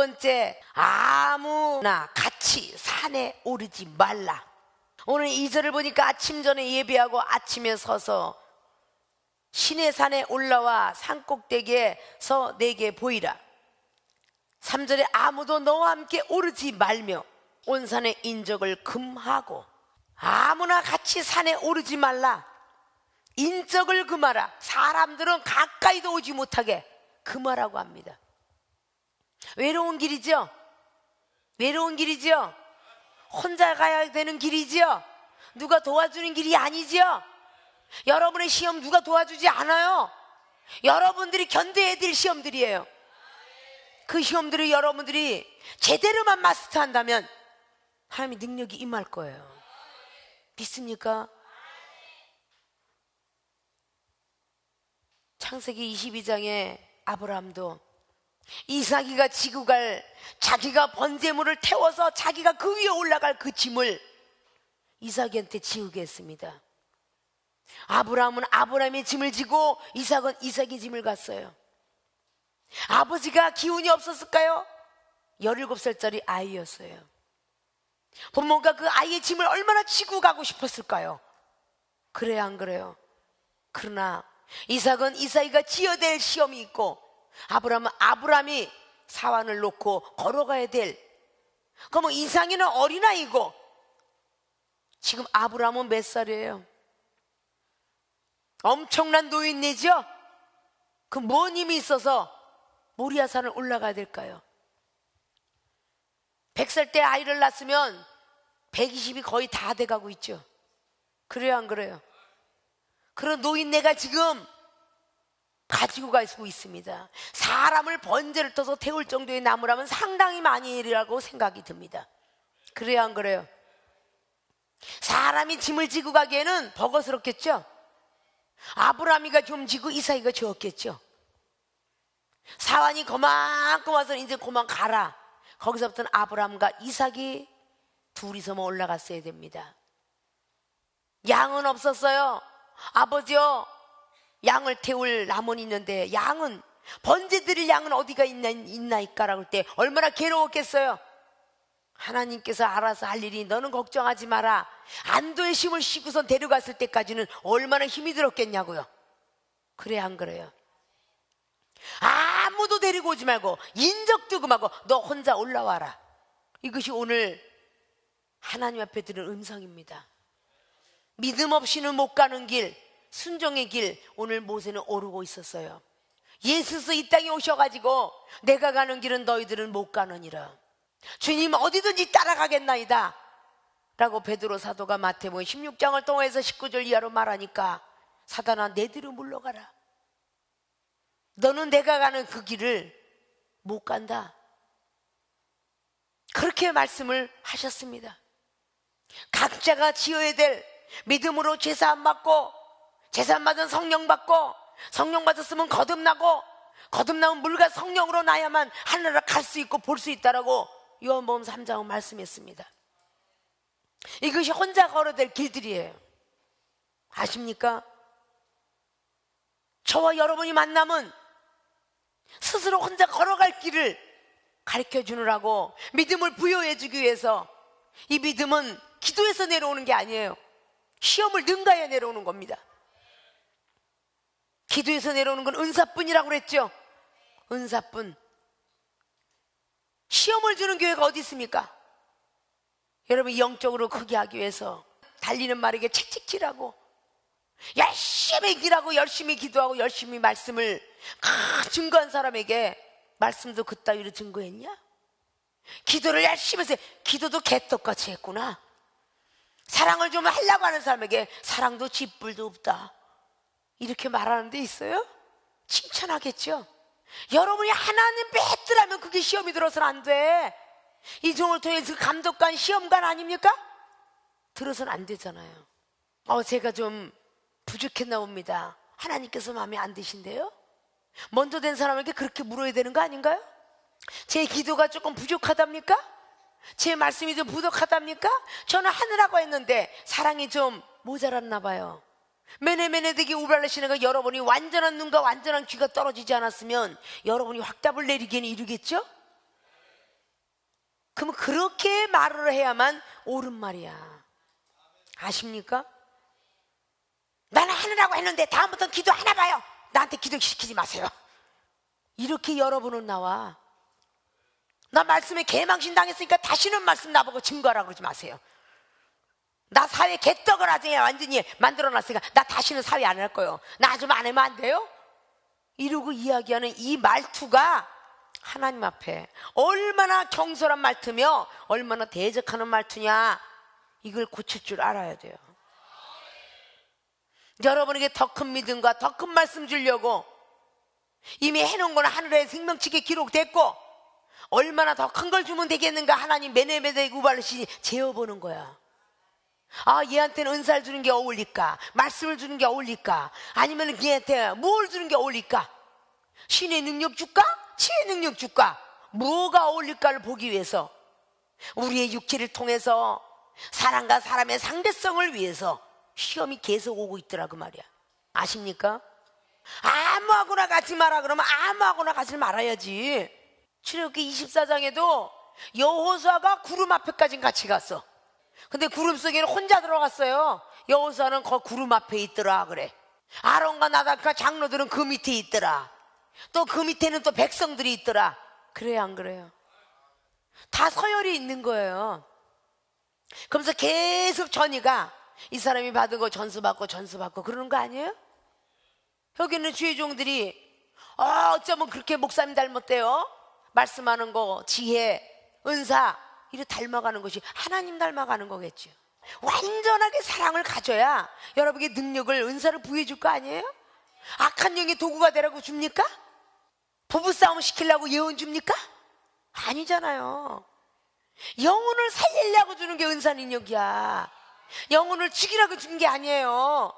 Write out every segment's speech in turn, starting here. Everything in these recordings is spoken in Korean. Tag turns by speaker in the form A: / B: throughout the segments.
A: 번째, 아무나 같이 산에 오르지 말라. 오늘 2절을 보니까 아침 전에 예배하고 아침에 서서 시내 산에 올라와 산꼭대기에서 내게 보이라. 3절에 아무도 너와 함께 오르지 말며 온 산의 인적을 금하고. 아무나 같이 산에 오르지 말라. 인적을 금하라. 사람들은 가까이도 오지 못하게 금하라고 합니다. 외로운 길이죠. 외로운 길이죠. 혼자 가야 되는 길이죠. 누가 도와주는 길이 아니죠. 여러분의 시험 누가 도와주지 않아요. 여러분들이 견뎌야 될 시험들이에요. 그 시험들을 여러분들이 제대로만 마스터한다면 하나님의 능력이 임할 거예요. 믿습니까? 창세기 22장에 아브라함도 이삭이가 지고 갈, 자기가 번제물을 태워서 자기가 그 위에 올라갈 그 짐을 이삭이한테 지우게 했습니다. 아브라함은 아브라함의 짐을 지고 이삭은 이삭의 짐을 갔어요. 아버지가 기운이 없었을까요? 17살짜리 아이였어요. 부모가 그 아이의 짐을 얼마나 지고 가고 싶었을까요? 그래요, 안 그래요? 그러나 이삭은 이삭이가 지어야 될 시험이 있고, 아브라함은 아브라함이 사환을 놓고 걸어가야 될. 그러면 이삭이는 어린아이고, 지금 아브라함은 몇 살이에요? 엄청난 노인네죠? 그 뭔 힘이 있어서 모리아산을 올라가야 될까요? 100살 때 아이를 낳았으면 120이 거의 다 돼가고 있죠. 그래요, 안 그래요? 그런 노인네가 지금 가지고 가고 있습니다. 사람을 번제를 떠서 태울 정도의 나무라면 상당히 많이 일이라고 생각이 듭니다. 그래요, 안 그래요? 사람이 짐을 지고 가기에는 버거스럽겠죠? 아브라함이가 좀 지고 이삭이가 지었겠죠? 사환이 그만큼 와서 이제 그만 가라. 거기서부터는 아브라함과 이삭이 둘이서만 올라갔어야 됩니다. 양은 없었어요. 아버지요, 양을 태울 나무는 있는데 양은, 번제 드릴 양은 어디가 있나이까라고 할 때 얼마나 괴로웠겠어요. 하나님께서 알아서 할 일이, 너는 걱정하지 마라. 안도의 심을 싣고선 데려갔을 때까지는 얼마나 힘이 들었겠냐고요. 그래, 안 그래요? 아무도 데리고 오지 말고 인적도 금하고 너 혼자 올라와라. 이것이 오늘 하나님 앞에 들은 음성입니다. 믿음 없이는 못 가는 길, 순종의 길, 오늘 모세는 오르고 있었어요. 예수께서 이 땅에 오셔가지고 내가 가는 길은 너희들은 못 가느니라. 주님 어디든지 따라가겠나이다 라고 베드로 사도가 마태복음 16장을 통해서 19절 이하로 말하니까, 사단아 내 뒤로 물러가라. 너는 내가 가는 그 길을 못 간다. 그렇게 말씀을 하셨습니다. 각자가 지어야 될 믿음으로 제사 안 받고, 제사 받은 성령 받고, 성령 받았으면 거듭나고, 거듭나면 물과 성령으로 나야만 하늘을 갈 수 있고 볼 수 있다라고 요한복음 3장은 말씀했습니다. 이것이 혼자 걸어야 될 길들이에요. 아십니까? 저와 여러분이 만나면 스스로 혼자 걸어갈 길을 가르쳐 주느라고, 믿음을 부여해 주기 위해서. 이 믿음은 기도에서 내려오는 게 아니에요. 시험을 능가해 내려오는 겁니다. 기도에서 내려오는 건 은사뿐이라고 그랬죠. 은사뿐. 시험을 주는 교회가 어디 있습니까? 여러분 영적으로 크게 하기 위해서 달리는 말에게 채찍질하고 열심히 일하고 열심히 기도하고 열심히 말씀을 증거한 사람에게 말씀도 그따위로 증거했냐? 기도를 열심히 해서 기도도 개떡같이 했구나. 사랑을 좀 하려고 하는 사람에게 사랑도 짓불도 없다, 이렇게 말하는 데 있어요? 칭찬하겠죠. 여러분이 하나님 뱉으라면 그게 시험이 들어서는 안 돼. 이 종을 통해서 감독관, 시험관 아닙니까? 들어서는 안 되잖아요. 제가 좀 부족했나 봅니다. 하나님께서 마음에 안 드신대요? 먼저 된 사람에게 그렇게 물어야 되는 거 아닌가요? 제 기도가 조금 부족하답니까? 제 말씀이 좀 부족하답니까? 저는 하느라고 했는데 사랑이 좀 모자랐나 봐요. 메네메네되게 우발르시는 거, 여러분이 완전한 눈과 완전한 귀가 떨어지지 않았으면 여러분이 확답을 내리기에는 이르겠죠? 그럼 그렇게 말을 해야만 옳은 말이야. 아십니까? 나는 하느라고 했는데 다음부터는 기도 하나 봐요. 나한테 기도시키지 마세요. 이렇게 여러분은 나와. 나 말씀에 개망신 당했으니까 다시는 말씀 나보고 증거하라고 그러지 마세요. 나 사회 개떡을 나중에 완전히 만들어놨으니까 나 다시는 사회 안 할 거예요. 나 좀 안 하면 안 돼요? 이러고 이야기하는 이 말투가 하나님 앞에 얼마나 경솔한 말투며 얼마나 대적하는 말투냐, 이걸 고칠 줄 알아야 돼요. 여러분에게 더 큰 믿음과 더 큰 말씀 주려고 이미 해놓은 거는 하늘에 생명책에 기록됐고 얼마나 더 큰 걸 주면 되겠는가 하나님 메네메데 우발르시 재어보는 거야. 아, 얘한테는 은사를 주는 게 어울릴까? 말씀을 주는 게 어울릴까? 아니면 얘한테 뭘 주는 게 어울릴까? 신의 능력 줄까? 치의 능력 줄까? 뭐가 어울릴까를 보기 위해서 우리의 육체를 통해서 사람과 사람의 상대성을 위해서 시험이 계속 오고 있더라 그 말이야. 아십니까? 아무하고나 가지 마라 그러면 아무하고나 가지 말아야지. 출애굽기 24장에도 여호수아가 구름 앞에까지 같이 갔어. 근데 구름 속에는 혼자 들어갔어요. 여호수아는 그 구름 앞에 있더라 그래. 아론과 나답과 장로들은 그 밑에 있더라. 또 그 밑에는 또 백성들이 있더라. 그래요 안 그래요? 다 서열이 있는 거예요. 그러면서 계속 전이가 이 사람이 받은 거 전수받고 그러는 거 아니에요? 여기는 주의 종들이 어쩌면 그렇게 목사님 닮았대요. 말씀하는 거, 지혜, 은사 이렇게 닮아가는 것이 하나님 닮아가는 거겠죠. 완전하게 사랑을 가져야 여러분에게 능력을, 은사를 부여해 줄 거 아니에요? 악한 영의 도구가 되라고 줍니까? 부부싸움 시키려고 예언 줍니까? 아니잖아요. 영혼을 살리려고 주는 게 은사 능력이야. 영혼을 죽이라고 준 게 아니에요.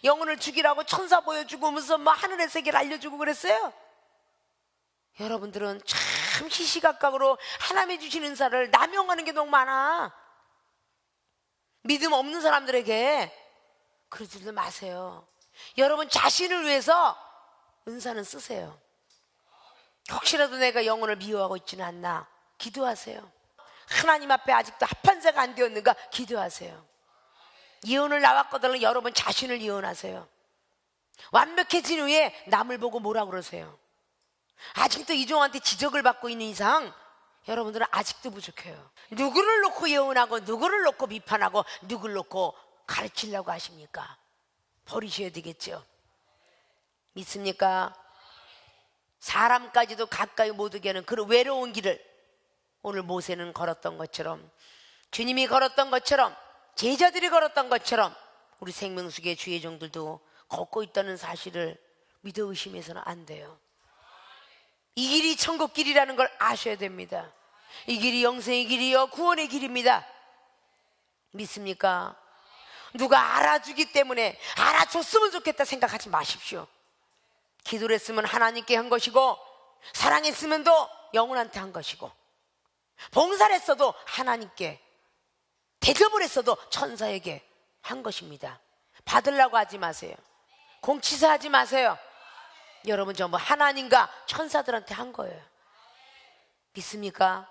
A: 영혼을 죽이라고 천사 보여주고 무슨 뭐 하늘의 세계를 알려주고 그랬어요? 여러분들은 참 시시각각으로 하나님이 주신 은사를 남용하는 게 너무 많아. 믿음 없는 사람들에게 그러지도 마세요. 여러분 자신을 위해서 은사는 쓰세요. 혹시라도 내가 영혼을 미워하고 있지는 않나 기도하세요. 하나님 앞에 아직도 합판자가 안 되었는가 기도하세요. 예언을 나왔거든 여러분 자신을 예언하세요. 완벽해진 후에 남을 보고 뭐라 그러세요? 아직도 이종한테 지적을 받고 있는 이상 여러분들은 아직도 부족해요. 누구를 놓고 예언하고 누구를 놓고 비판하고 누구를 놓고 가르치려고 하십니까? 버리셔야 되겠죠. 믿습니까? 사람까지도 가까이 못 오게 하는 그런 외로운 길을 오늘 모세는 걸었던 것처럼, 주님이 걸었던 것처럼, 제자들이 걸었던 것처럼 우리 생명수계 주의 종들도 걷고 있다는 사실을 믿어 의심해서는 안 돼요. 이 길이 천국 길이라는 걸 아셔야 됩니다. 이 길이 영생의 길이요 구원의 길입니다. 믿습니까? 누가 알아주기 때문에 알아줬으면 좋겠다 생각하지 마십시오. 기도를 했으면 하나님께 한 것이고, 사랑했으면 또 영혼한테 한 것이고, 봉사를 했어도 하나님께, 대접을 했어도 천사에게 한 것입니다. 받으려고 하지 마세요. 공치사하지 마세요. 여러분 전부 하나님과 천사들한테 한 거예요. 믿습니까?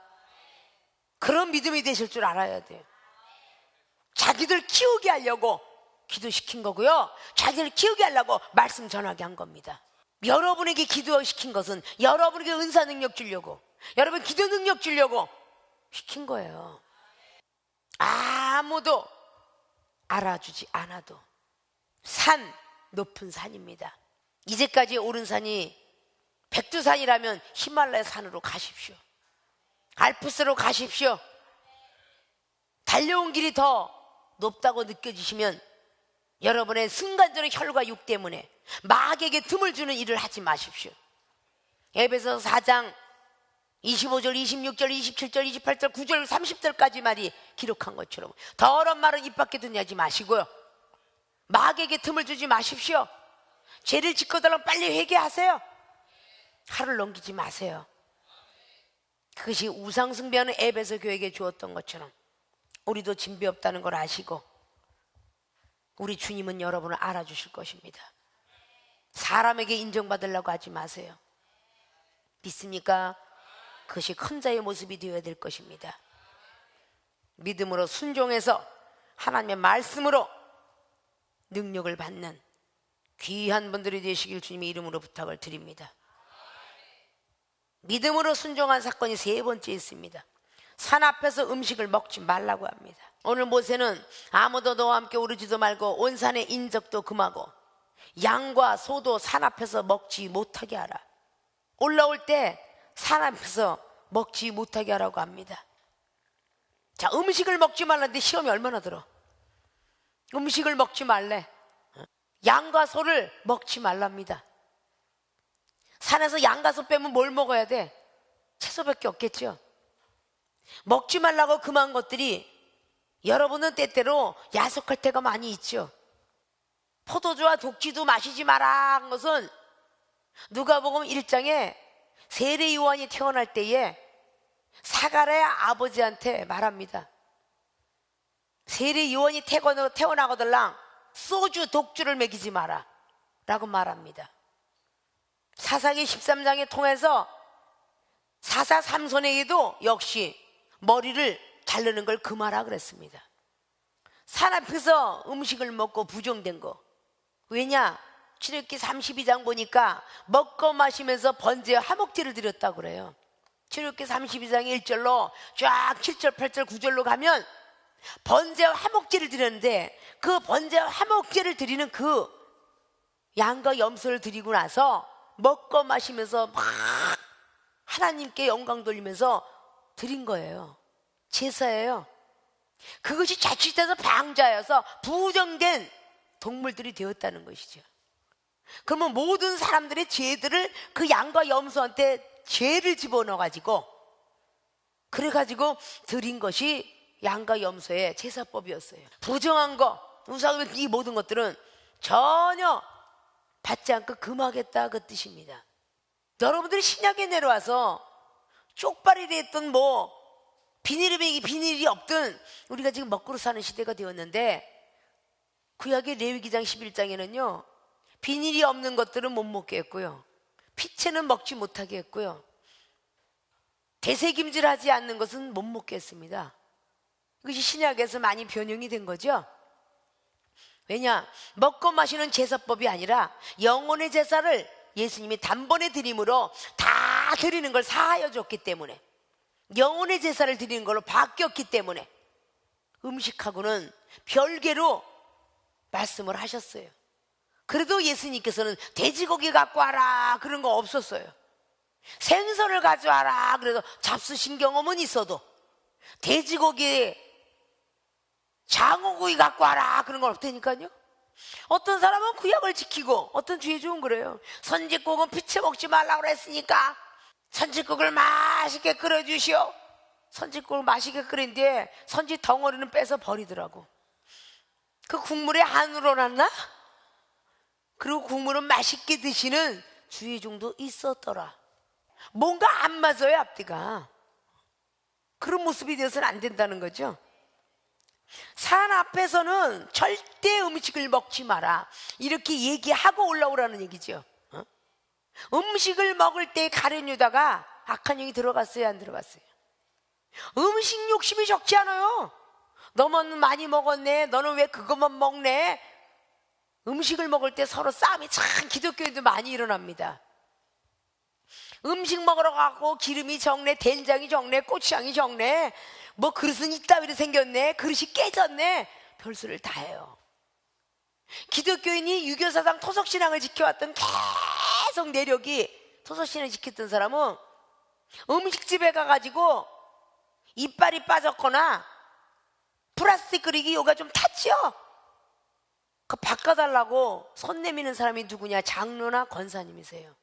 A: 그런 믿음이 되실 줄 알아야 돼요. 자기들 키우게 하려고 기도시킨 거고요, 자기를 키우게 하려고 말씀 전하게 한 겁니다. 여러분에게 기도시킨 것은 여러분에게 은사 능력 주려고, 여러분 기도 능력 주려고 시킨 거예요. 아무도 알아주지 않아도 산, 높은 산입니다. 이제까지 오른 산이 백두산이라면 히말라야 산으로 가십시오. 알프스로 가십시오. 달려온 길이 더 높다고 느껴지시면 여러분의 순간적인 혈과 육 때문에 마귀에게 틈을 주는 일을 하지 마십시오. 에베소서 4장 25절, 26절, 27절, 28절, 9절, 30절까지 말이 기록한 것처럼 더러운 말은 입 밖에 듣지 마시고요, 마귀에게 틈을 주지 마십시오. 죄를 짓고 달라면 빨리 회개하세요. 하루를 넘기지 마세요. 그것이 우상숭배하는 에베소 교회에게 주었던 것처럼 우리도 진배 없다는 걸 아시고, 우리 주님은 여러분을 알아주실 것입니다. 사람에게 인정받으려고 하지 마세요. 믿습니까? 그것이 큰 자의 모습이 되어야 될 것입니다. 믿음으로 순종해서 하나님의 말씀으로 능력을 받는 귀한 분들이 되시길 주님의 이름으로 부탁을 드립니다. 믿음으로 순종한 사건이 세 번째 있습니다. 산 앞에서 음식을 먹지 말라고 합니다. 오늘 모세는 아무도 너와 함께 오르지도 말고 온 산의 인적도 금하고 양과 소도 산 앞에서 먹지 못하게 하라. 올라올 때 산 앞에서 먹지 못하게 하라고 합니다. 자, 음식을 먹지 말라는데 시험이 얼마나 들어. 음식을 먹지 말래. 양과 소를 먹지 말랍니다. 산에서 양과 소 빼면 뭘 먹어야 돼? 채소밖에 없겠죠. 먹지 말라고 금한 것들이 여러분은 때때로 야속할 때가 많이 있죠. 포도주와 독지도 마시지 마라 한 것은 누가복음 1장에 세례 요한이 태어날 때에 사가랴의 아버지한테 말합니다. 세례 요한이 태어나거들랑 소주 독주를 먹이지 마라 라고 말합니다. 사사기 13장에 통해서 사사 삼손에게도 역시 머리를 자르는 걸 금하라 그랬습니다. 산 앞에서 음식을 먹고 부정된 거. 왜냐? 출애굽기 32장 보니까 먹고 마시면서 번제와 화목제를 드렸다고 그래요. 출애굽기 32장 1절로 쫙 7절 8절 9절로 가면 번제와 화목제를 드렸는데 그 번제와 화목제를 드리는 그 양과 염소를 드리고 나서 먹고 마시면서 막 하나님께 영광 돌리면서 드린 거예요. 제사예요. 그것이 자칫해서 방자여서 부정된 동물들이 되었다는 것이죠. 그러면 모든 사람들의 죄들을 그 양과 염소한테 죄를 집어넣어가지고 그래가지고 드린 것이 양과 염소의 제사법이었어요. 부정한 거, 우상 이 모든 것들은 전혀 받지 않고 금하겠다 그 뜻입니다. 여러분들이 신약에 내려와서 쪽발이 됐든 뭐 비닐이 없든 우리가 지금 먹고로 사는 시대가 되었는데 구약의 레위기장 11장에는요 비닐이 없는 것들은 못 먹게 했고요, 피채는 먹지 못하게 했고요, 대세김질하지 않는 것은 못 먹게 했습니다. 이것이 신약에서 많이 변형이 된 거죠. 왜냐? 먹고 마시는 제사법이 아니라 영혼의 제사를 예수님이 단번에 드림으로 다 드리는 걸 사하여 줬기 때문에, 영혼의 제사를 드리는 걸로 바뀌었기 때문에 음식하고는 별개로 말씀을 하셨어요. 그래도 예수님께서는 돼지고기 갖고 와라 그런 거 없었어요. 생선을 가져와라 그래도 잡수신 경험은 있어도 돼지고기, 장어구이 갖고 와라 그런 건 없다니까요. 어떤 사람은 구약을 지키고 어떤 주의 종은 그래요. 선지국은 피채 먹지 말라고 그랬으니까 선지국을 맛있게 끓여주시오. 선지국을 맛있게 끓인 뒤에 선지 덩어리는 빼서 버리더라고. 그 국물에 한우로 놨나? 그리고 국물은 맛있게 드시는 주의 종도 있었더라. 뭔가 안 맞아요 앞뒤가. 그런 모습이 되어서는 안 된다는 거죠. 산 앞에서는 절대 음식을 먹지 마라 이렇게 얘기하고 올라오라는 얘기죠. 음식을 먹을 때 가룟 유다가 악한 영이 들어갔어요 안 들어갔어요? 음식 욕심이 적지 않아요. 너는 많이 먹었네, 너는 왜 그것만 먹네. 음식을 먹을 때 서로 싸움이 참 기독교인도 많이 일어납니다. 음식 먹으러 가고 기름이 적네, 된장이 적네, 고추장이 적네, 뭐 그릇은 이따위로 생겼네, 그릇이 깨졌네, 별소리를 다 해요. 기독교인이 유교사상 토속신앙을 지켜왔던 계속 내력이, 토속신앙을 지켰던 사람은 음식집에 가가지고 이빨이 빠졌거나 플라스틱 그릇이 요가 좀 탔죠? 그 바꿔달라고 손 내미는 사람이 누구냐? 장로나 권사님이세요.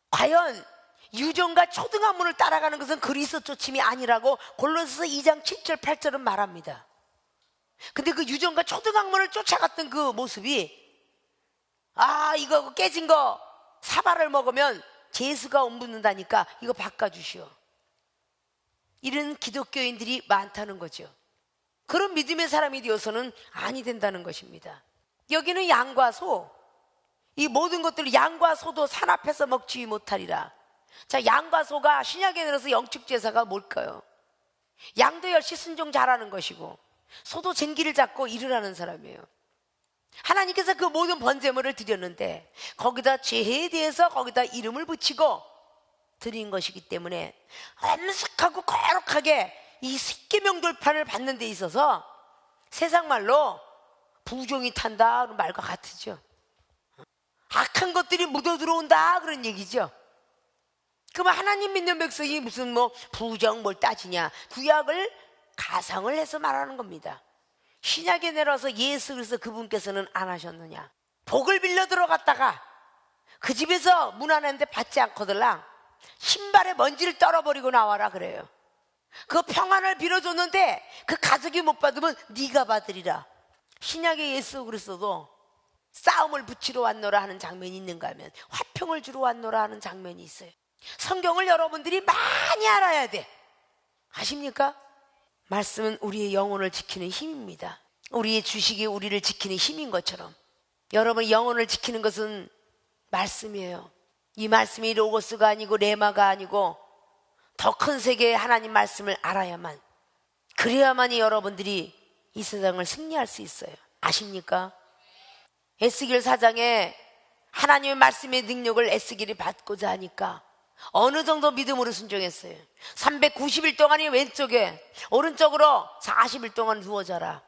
A: 과연 유전과 초등학문을 따라가는 것은 그리스도 쫓음이 아니라고 골로새서 2장 7절 8절은 말합니다. 근데 그 유전과 초등학문을 쫓아갔던 그 모습이, 이거 깨진 거 사발을 먹으면 재수가 옴붙는다니까 이거 바꿔주시오. 이런 기독교인들이 많다는 거죠. 그런 믿음의 사람이 되어서는 아니 된다는 것입니다. 여기는 양과 소, 이 모든 것들을 양과 소도 산 앞에서 먹지 못하리라. 자, 양과 소가 신약에 들어서 영축 제사가 뭘까요? 양도 역시 순종 잘하는 것이고 소도 쟁기를 잡고 일을 하는 사람이에요. 하나님께서 그 모든 번제물을 드렸는데 거기다 죄에 대해서 거기다 이름을 붙이고 드린 것이기 때문에 엄숙하고 거룩하게 이 십계명 돌판을 받는 데 있어서 세상 말로 부종이 탄다 그런 말과 같으죠. 악한 것들이 묻어 들어온다 그런 얘기죠. 그러면 하나님 믿는 백성이 무슨 뭐 부정 뭘 따지냐, 구약을 가상을 해서 말하는 겁니다. 신약에 내려와서 예수 그리스도 그분께서는 안 하셨느냐, 복을 빌려 들어갔다가 그 집에서 문 안에 받지 않거들랑 신발에 먼지를 떨어버리고 나와라 그래요. 그 평안을 빌어줬는데 그 가족이 못 받으면 네가 받으리라. 신약의 예수 그리스도도 싸움을 붙이러 왔노라 하는 장면이 있는가 하면 화평을 주러 왔노라 하는 장면이 있어요. 성경을 여러분들이 많이 알아야 돼. 아십니까? 말씀은 우리의 영혼을 지키는 힘입니다. 우리의 주식이 우리를 지키는 힘인 것처럼 여러분 영혼을 지키는 것은 말씀이에요. 이 말씀이 로고스가 아니고 레마가 아니고 더 큰 세계의 하나님 말씀을 알아야만, 그래야만이 여러분들이 이 세상을 승리할 수 있어요. 아십니까? 에스겔 4장에 하나님의 말씀의 능력을 에스겔이 받고자 하니까 어느 정도 믿음으로 순종했어요. 390일 동안이 왼쪽에, 오른쪽으로 40일 동안 누워 자라.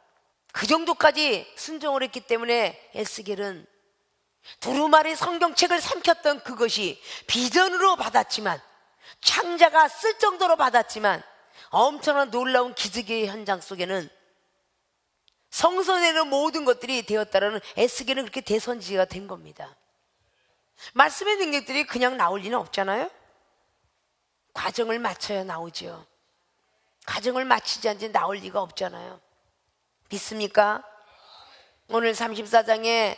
A: 그 정도까지 순종을 했기 때문에 에스겔은 두루마리 성경책을 삼켰던 그것이 비전으로 받았지만, 창자가 쓸 정도로 받았지만 엄청난 놀라운 기적의 현장 속에는 성선에는 모든 것들이 되었다라는 에스겔은 그렇게 대선지가 된 겁니다. 말씀의 능력들이 그냥 나올 리는 없잖아요. 과정을 맞춰야 나오죠. 과정을 마치지 않지 나올 리가 없잖아요. 믿습니까? 오늘 34장에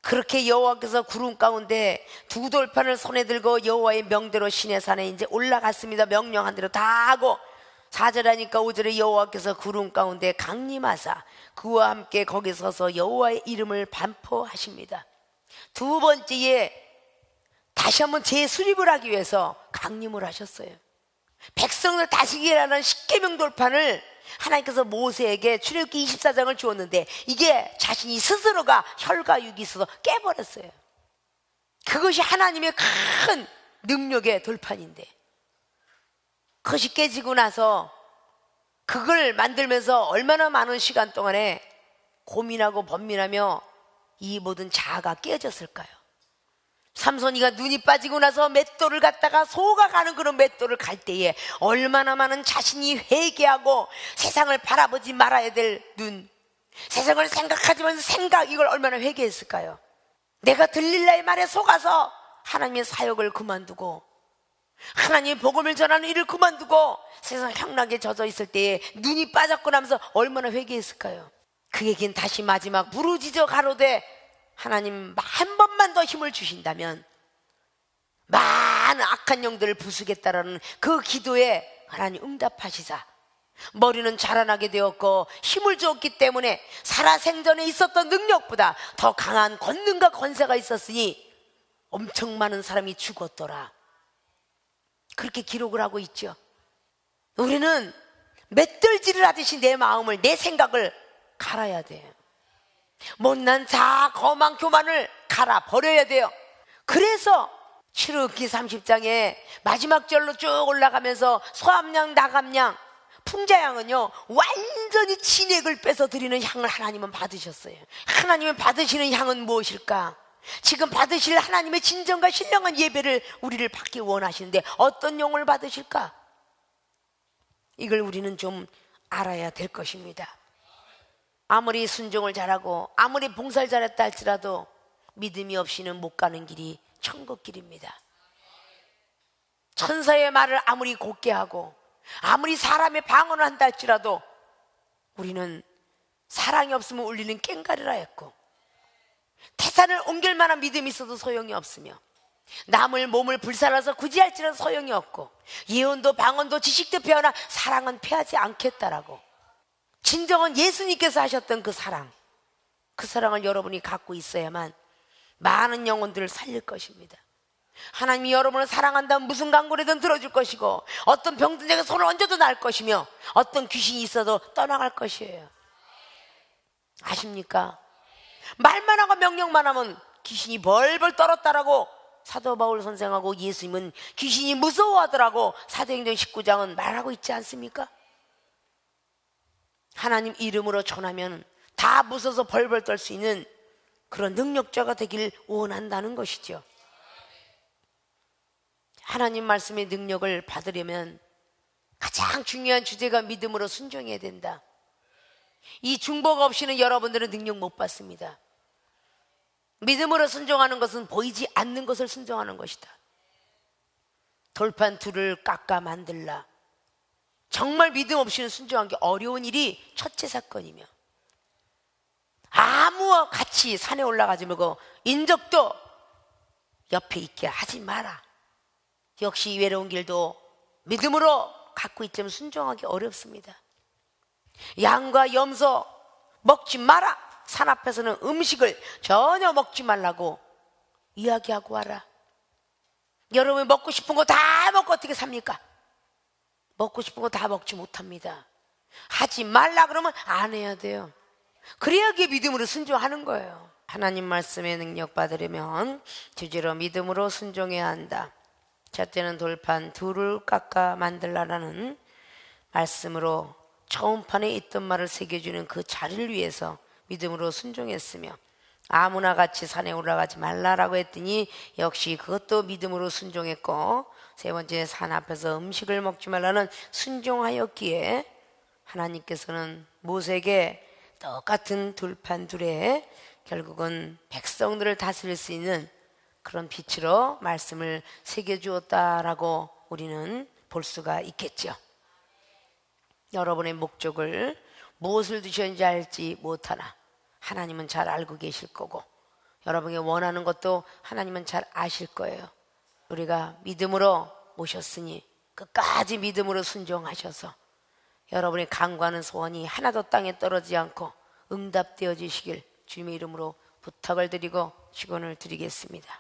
A: 그렇게 여호와께서 구름 가운데 두 돌판을 손에 들고 여호와의 명대로 시내 산에 이제 올라갔습니다. 명령한 대로 다 하고 4절 하니까 5절에 여호와께서 구름 가운데 강림하사 그와 함께 거기 서서 여호와의 이름을 반포하십니다. 두 번째에 다시 한번 재수립을 하기 위해서 강림을 하셨어요. 백성을 다스리게 하는 십계명 돌판을 하나님께서 모세에게 출애굽기 24장을 주었는데 이게 자신이 스스로가 혈과육이 있어서 깨버렸어요. 그것이 하나님의 큰 능력의 돌판인데 그것이 깨지고 나서 그걸 만들면서 얼마나 많은 시간 동안에 고민하고 번민하며 이 모든 자아가 깨졌을까요? 삼손이가 눈이 빠지고 나서 맷돌을 갖다가 소가 가는 그런 맷돌을 갈 때에 얼마나 많은 자신이 회개하고 세상을 바라보지 말아야 될 눈, 세상을 생각하지만 생각, 이걸 얼마나 회개했을까요? 내가 들릴라의 말에 속아서 하나님의 사역을 그만두고 하나님의 복음을 전하는 일을 그만두고 세상 향락에 젖어 있을 때에 눈이 빠졌고 나면서 얼마나 회개했을까요? 그에겐 다시 마지막 부르짖어 가로되 하나님 한 번만 더 힘을 주신다면 많은 악한 영들을 부수겠다라는 그 기도에 하나님 응답하시사 머리는 자라나게 되었고 힘을 주었기 때문에 살아생전에 있었던 능력보다 더 강한 권능과 권세가 있었으니 엄청 많은 사람이 죽었더라. 그렇게 기록을 하고 있죠. 우리는 맷돌질을 하듯이 내 마음을, 내 생각을 갈아야 돼요. 못난 자아, 거만, 교만을 갈아 버려야 돼요. 그래서 출애굽기 30장에 마지막 절로 쭉 올라가면서 소암양, 나감양, 풍자양은요 완전히 진액을 빼서 드리는 향을 하나님은 받으셨어요. 하나님은 받으시는 향은 무엇일까? 지금 받으실 하나님의 진정과 신령한 예배를 우리를 받기 원하시는데 어떤 용을 받으실까? 이걸 우리는 좀 알아야 될 것입니다. 아무리 순종을 잘하고 아무리 봉사를 잘했다 할지라도 믿음이 없이는 못 가는 길이 천국길입니다. 천사의 말을 아무리 곱게 하고 아무리 사람의 방언을 한다 할지라도 우리는 사랑이 없으면 울리는 꽹과리라 했고 태산을 옮길 만한 믿음이 있어도 소용이 없으며 남을 몸을 불살라서 구제할지는 소용이 없고 예언도 방언도 지식도 패하나 사랑은 패하지 않겠다라고. 진정한 예수님께서 하셨던 그 사랑을 여러분이 갖고 있어야만 많은 영혼들을 살릴 것입니다. 하나님이 여러분을 사랑한다면 무슨 강구라든 들어줄 것이고, 어떤 병든에게 손을 얹어도 나을 것이며, 어떤 귀신이 있어도 떠나갈 것이에요. 아십니까? 말만 하고 명령만 하면 귀신이 벌벌 떨었다라고 사도 바울 선생하고 예수님은 귀신이 무서워하더라고 사도행전 19장은 말하고 있지 않습니까? 하나님 이름으로 전하면 다 무서워서 벌벌 떨 수 있는 그런 능력자가 되길 원한다는 것이죠. 하나님 말씀의 능력을 받으려면 가장 중요한 주제가 믿음으로 순종해야 된다. 이 중복 없이는 여러분들은 능력 못 받습니다. 믿음으로 순종하는 것은 보이지 않는 것을 순종하는 것이다. 돌판 둘을 깎아 만들라. 정말 믿음 없이는 순종한 게 어려운 일이 첫째 사건이며, 아무와 같이 산에 올라가지 말고 인적도 옆에 있게 하지 마라. 역시 외로운 길도 믿음으로 갖고 있지만 순종하기 어렵습니다. 양과 염소 먹지 마라. 산 앞에서는 음식을 전혀 먹지 말라고 이야기하고 와라. 여러분이 먹고 싶은 거 다 먹고 어떻게 삽니까? 먹고 싶은 거 다 먹지 못합니다. 하지 말라 그러면 안 해야 돼요. 그래야 그게 믿음으로 순종하는 거예요. 하나님 말씀의 능력 받으려면 주제로 믿음으로 순종해야 한다. 첫째는 돌판 둘을 깎아 만들라라는 말씀으로 처음 판에 있던 말을 새겨주는 그 자리를 위해서 믿음으로 순종했으며, 아무나 같이 산에 올라가지 말라라고 했더니 역시 그것도 믿음으로 순종했고, 세 번째 산 앞에서 음식을 먹지 말라는 순종하였기에 하나님께서는 모세에게 똑같은 돌판 둘에 결국은 백성들을 다스릴 수 있는 그런 빛으로 말씀을 새겨주었다라고 우리는 볼 수가 있겠죠. 여러분의 목적을 무엇을 두셨는지 알지 못하나 하나님은 잘 알고 계실 거고, 여러분이 원하는 것도 하나님은 잘 아실 거예요. 우리가 믿음으로 모셨으니 끝까지 믿음으로 순종하셔서 여러분의 간구하는 소원이 하나도 땅에 떨어지지 않고 응답되어지시길 주님의 이름으로 부탁을 드리고 축원을 드리겠습니다.